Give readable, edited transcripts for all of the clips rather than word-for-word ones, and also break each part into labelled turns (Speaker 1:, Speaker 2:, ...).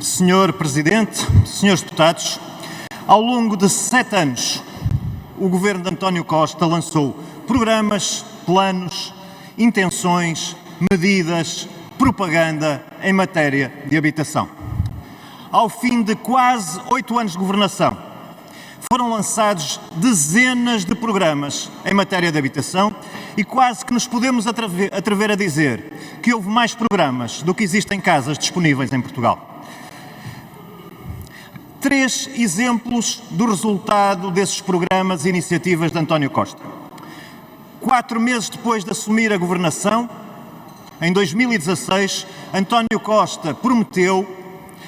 Speaker 1: Senhor Presidente, senhores deputados, ao longo de 7 anos, o governo de António Costa lançou programas, planos, intenções, medidas, propaganda em matéria de habitação. Ao fim de quase 8 anos de governação, foram lançados dezenas de programas em matéria de habitação e quase que nos podemos atrever a dizer que houve mais programas do que existem casas disponíveis em Portugal. 3 exemplos do resultado desses programas e iniciativas de António Costa. 4 meses depois de assumir a governação, em 2016, António Costa prometeu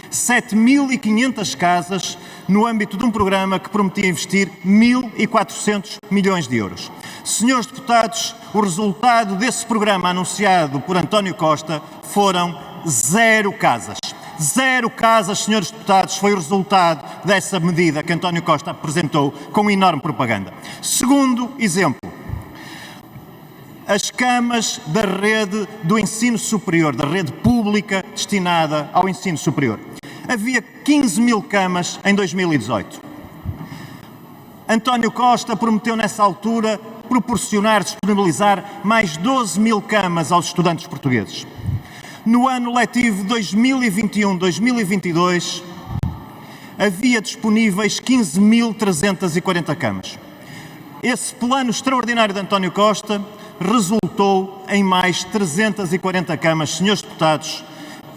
Speaker 1: 7.500 casas no âmbito de um programa que prometia investir 1.400 milhões de euros. Senhores deputados, o resultado desse programa anunciado por António Costa foram 0 casas. 0 casas, senhores deputados, foi o resultado dessa medida que António Costa apresentou com enorme propaganda. Segundo exemplo, as camas da rede do ensino superior, da rede pública destinada ao ensino superior. Havia 15.000 camas em 2018. António Costa prometeu nessa altura disponibilizar mais 12.000 camas aos estudantes portugueses. No ano letivo 2021-2022, havia disponíveis 15.340 camas. Esse plano extraordinário de António Costa resultou em mais 340 camas, senhores deputados,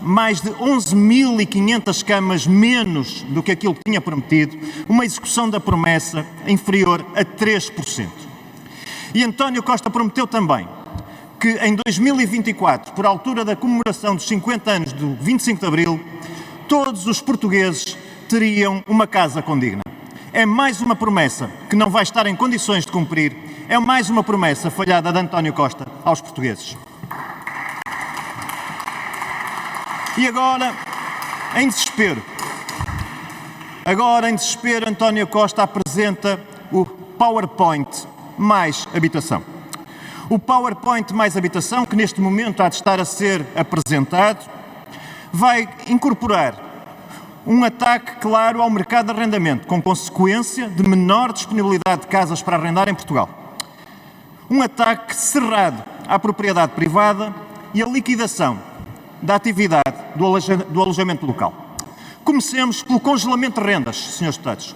Speaker 1: mais de 11.500 camas menos do que aquilo que tinha prometido, uma execução da promessa inferior a 3%. E António Costa prometeu também que em 2024, por altura da comemoração dos 50 anos do 25 de Abril, todos os portugueses teriam uma casa condigna. É mais uma promessa que não vai estar em condições de cumprir, é mais uma promessa falhada de António Costa aos portugueses. E agora, em desespero, António Costa apresenta o PowerPoint mais habitação. O PowerPoint mais habitação, que neste momento há de estar a ser apresentado, vai incorporar um ataque claro ao mercado de arrendamento, com consequência de menor disponibilidade de casas para arrendar em Portugal. Um ataque cerrado à propriedade privada e à liquidação da atividade do alojamento local. Comecemos pelo congelamento de rendas, senhores deputados.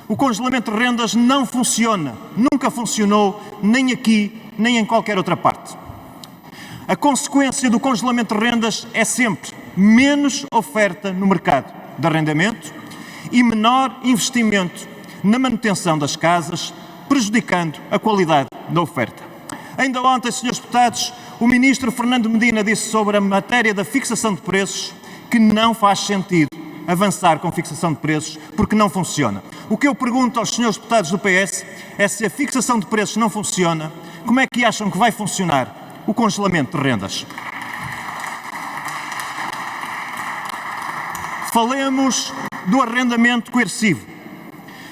Speaker 1: O congelamento de rendas não funciona, nunca funcionou, nem aqui, nem em qualquer outra parte. A consequência do congelamento de rendas é sempre menos oferta no mercado de arrendamento e menor investimento na manutenção das casas, prejudicando a qualidade da oferta. Ainda ontem, senhores deputados, o ministro Fernando Medina disse sobre a matéria da fixação de preços que não faz sentido avançar com fixação de preços porque não funciona. O que eu pergunto aos senhores deputados do PS é se a fixação de preços não funciona, como é que acham que vai funcionar o congelamento de rendas? Falemos do arrendamento coercivo.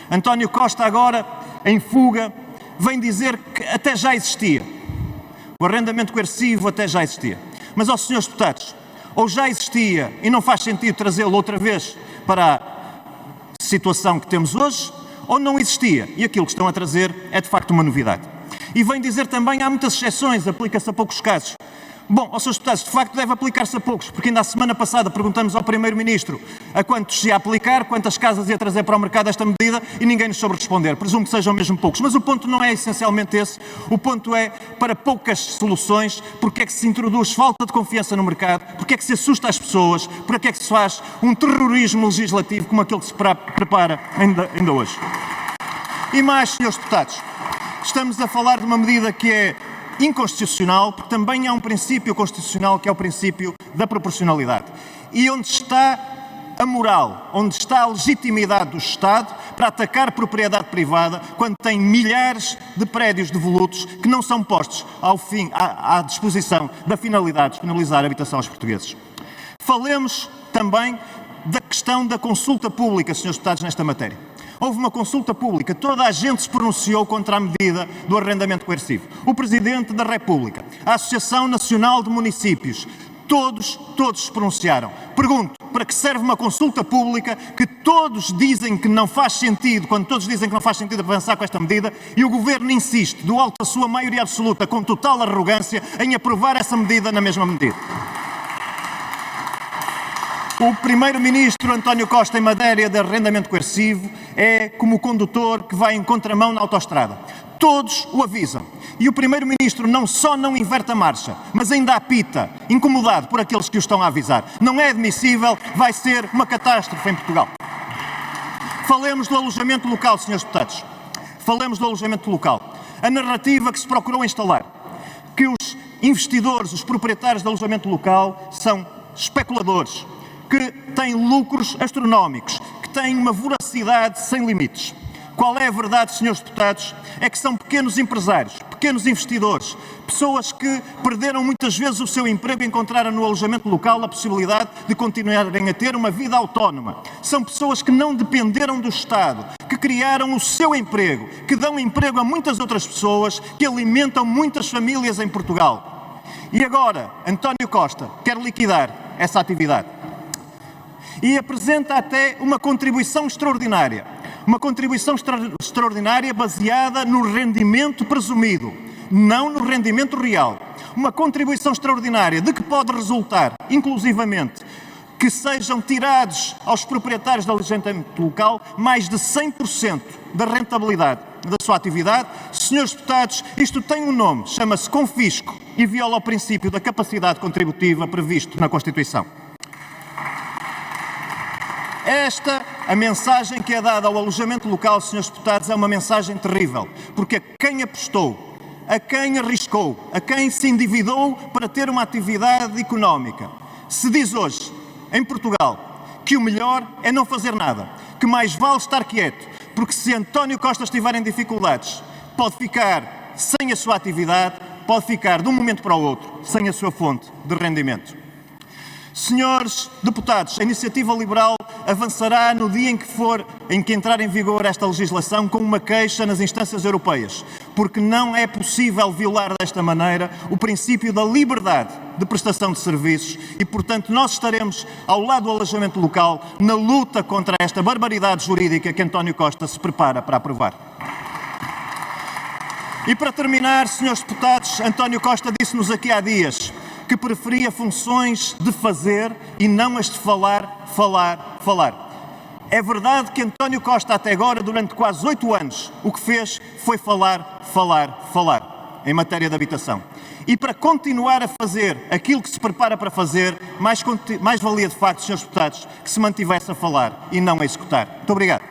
Speaker 1: António Costa agora, em fuga, vem dizer que até já existia. O arrendamento coercivo até já existia. Mas, aos senhores deputados, ou já existia e não faz sentido trazê-lo outra vez para a situação que temos hoje, ou não existia e aquilo que estão a trazer é de facto uma novidade. E vem dizer também que há muitas exceções, aplica-se a poucos casos. Bom, aos seus deputados, de facto deve aplicar-se a poucos, porque ainda a semana passada perguntamos ao Primeiro-Ministro a quantos se ia aplicar, quantas casas ia trazer para o mercado esta medida e ninguém nos soube responder. Presumo que sejam mesmo poucos. Mas o ponto não é essencialmente esse. O ponto é, para poucas soluções, porque é que se introduz falta de confiança no mercado, porque é que se assusta as pessoas, porque é que se faz um terrorismo legislativo como aquele que se prepara ainda hoje. E mais, senhores deputados, estamos a falar de uma medida que é inconstitucional, porque também há um princípio constitucional que é o princípio da proporcionalidade. E onde está a moral, onde está a legitimidade do Estado para atacar propriedade privada quando tem milhares de prédios devolutos que não são postos à disposição da finalidade de disponibilizar habitação aos portugueses. Falemos também da questão da consulta pública, senhores deputados, nesta matéria. Houve uma consulta pública, toda a gente se pronunciou contra a medida do arrendamento coercivo. O Presidente da República, a Associação Nacional de Municípios, todos se pronunciaram. Pergunto, para que serve uma consulta pública que todos dizem que não faz sentido, quando todos dizem que não faz sentido avançar com esta medida, e o Governo insiste, do alto da sua maioria absoluta, com total arrogância, em aprovar essa medida na mesma medida. O Primeiro-Ministro António Costa, em matéria de arrendamento coercivo, é como o condutor que vai em contramão na autoestrada. Todos o avisam. E o Primeiro-Ministro não só não inverte a marcha, mas ainda apita, incomodado por aqueles que o estão a avisar. Não é admissível, vai ser uma catástrofe em Portugal. Falemos do alojamento local, senhores deputados. Falemos do alojamento local. A narrativa que se procurou instalar, que os investidores, os proprietários de alojamento local, são especuladores, que têm lucros astronómicos, que têm uma voracidade sem limites. Qual é a verdade, senhores deputados? É que são pequenos empresários, pequenos investidores, pessoas que perderam muitas vezes o seu emprego e encontraram no alojamento local a possibilidade de continuarem a ter uma vida autónoma. São pessoas que não dependeram do Estado, que criaram o seu emprego, que dão emprego a muitas outras pessoas, que alimentam muitas famílias em Portugal. E agora, António Costa quer liquidar essa atividade. E apresenta até uma contribuição extraordinária. Uma contribuição extraordinária baseada no rendimento presumido, não no rendimento real. Uma contribuição extraordinária de que pode resultar, inclusivamente, que sejam tirados aos proprietários de alojamento local mais de 100% da rentabilidade da sua atividade. Senhores deputados, isto tem um nome, chama-se confisco e viola o princípio da capacidade contributiva previsto na Constituição. A mensagem que é dada ao alojamento local, senhores deputados, é uma mensagem terrível, porque a quem apostou, a quem arriscou, a quem se endividou para ter uma atividade económica, se diz hoje, em Portugal, que o melhor é não fazer nada, que mais vale estar quieto, porque se António Costa estiver em dificuldades, pode ficar sem a sua atividade, pode ficar de um momento para o outro sem a sua fonte de rendimento. Senhores deputados, a Iniciativa Liberal avançará no dia em que entrar em vigor esta legislação com uma queixa nas instâncias europeias, porque não é possível violar desta maneira o princípio da liberdade de prestação de serviços e, portanto, nós estaremos ao lado do alojamento local na luta contra esta barbaridade jurídica que António Costa se prepara para aprovar. E para terminar, senhores deputados, António Costa disse-nos aqui há dias que preferia funções de fazer e não as de falar, falar, falar. É verdade que António Costa até agora, durante quase 8 anos, o que fez foi falar, falar, falar em matéria de habitação. E para continuar a fazer aquilo que se prepara para fazer, mais valia de facto, senhores deputados, que se mantivesse a falar e não a executar. Muito obrigado.